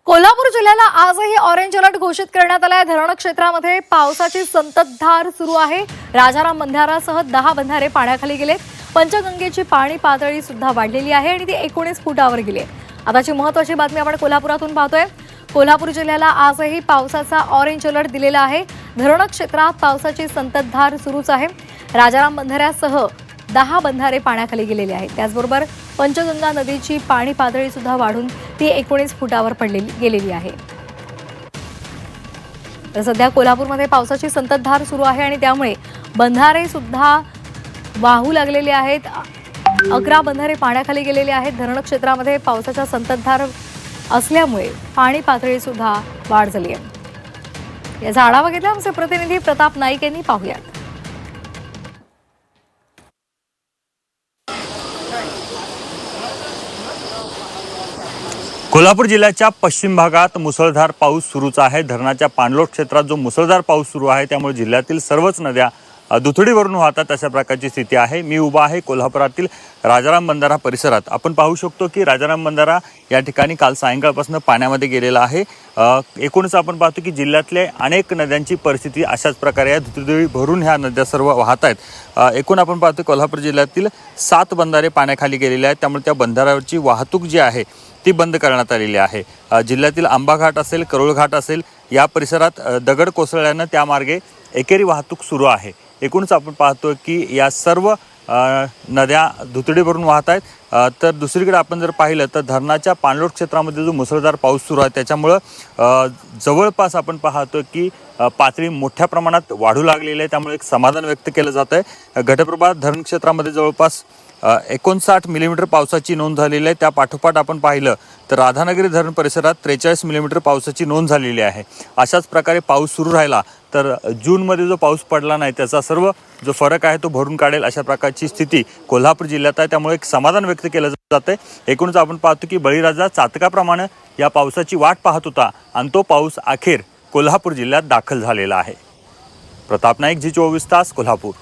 कोल्हापूर जिल्ह्याला आजही orange alert घोषित करण्यात आला आहे। धरण क्षेत्रामध्ये पावसाची संततधार सुरू आहे। राजाराम बंधारासह 10 बंधारे पाण्याखाली गेले। पंचगंगेची पाणी पातळी सुद्धा वाढलेली आहे आणि ती 19 फुटावर गेली आहे। आताची महत्त्वाची बातमी आपण कोल्हापुरातून पाहतोय। कोल्हापूर जिल्ह्याला आजही पावसाचा ऑरेंज अलर्ट दिलेला आहे। धरण क्षेत्रात पावसाची संततधार सुरूच आहे। राजाराम बंधाऱ्यासह 10 बंधारे पाण्याखाली गेलेले आहेत। त्याचबरोबर पंचगंगा नदीची पाणी पातळी सुद्धा वाढून ती 19 फुटावर गेलेली आहे। तर सध्या कोल्हापूरमध्ये पावसाची संततधार सुरू आहे आणि त्यामुळे बंधारे सुद्धा वाहू लागलेले आहेत। 11 बंधारे पाण्याखाली गेलेले आहेत। धरण क्षेत्रामध्ये पावसाच्या संततधार असल्यामुळे पाणी पातळी सुद्धा वाढ झाली आहे। याचा आढावा घेतला आमचे प्रतिनिधी प्रताप नाईक यांनी। पाहूयात। कोल्हापूर जिल्ह्याच्या पश्चिम भागात मुसळधार पाऊस सुरूच आहे। धरणाच्या पाणलोट क्षेत्रात जो मुसळधार पाऊस सुरू आहे त्यामुळे जिल्ह्यातील सर्वच नद्या दुथडीवरून वाहतात अशा प्रकारची स्थिती आहे। मी उभा आहे कोल्हापुरातील राजाराम बंधारा परिसरात। आपण पाहू शकतो की राजाराम बंधारा या ठिकाणी काल सायंकाळपासून पाण्यामध्ये गेलेला आहे। एकूणच आपण पाहतो की जिल्ह्यातल्या अनेक नद्यांची परिस्थिती अशाच प्रकारे आहे। दुथडी भरून ह्या नद्या सर्व वाहत आहेत। एकूण आपण पाहतो कोल्हापूर जिल्ह्यातील 7 बंधारे पाण्याखाली गेलेले आहेत। त्यामुळे त्या बंधाऱ्यावरची वाहतूक जी आहे ती बंद करण्यात आलेली आहे। जिल्ह्यातील आंबा घाट असेल, करोळ घाट असेल या परिसरात दगड कोसळल्यानं त्या मार्गे एकेरी वाहतूक सुरू आहे। एकूणच आपण पाहतो की या सर्व नद्या दुथडी भरून वाहत आहेत। तर दुसरीकडे आपण जर पाहिलं तर धरणाच्या पाणलोट क्षेत्रामध्ये जो मुसळधार पाऊस सुरू आहे त्याच्यामुळं जवळपास आपण पाहतो की पातळी मोठ्या प्रमाणात वाढू लागलेली आहे। त्यामुळे एक समाधान व्यक्त केलं जात आहे। घटप्रभा धरण क्षेत्रामध्ये जवळपास 59 मिलीमीटर पावसाची नोंद झालेली आहे। त्या पाठोपाठ आपण पाहिलं तर राधानगरी धरण परिसरात 43 मिलीमीटर पावसाची नोंद झालेली आहे। अशाच प्रकारे पाऊस सुरू राहिला तर जूनमध्ये जो पाऊस पडला नाही त्याचा सर्व जो फरक आहे तो भरून काढेल अशा प्रकारची स्थिती कोल्हापूर जिल्ह्यात आहे। त्यामुळे एक समाधान व्यक्त केलं जात आहे। एकूणच आपण पाहतो की बळीराजा चातकाप्रमाणे या पावसाची वाट पाहत होता आणि तो पाऊस अखेर कोल्हापूर जिल्ह्यात दाखल झालेला आहे। प्रताप नाईक, जी 24 तास, कोल्हापूर।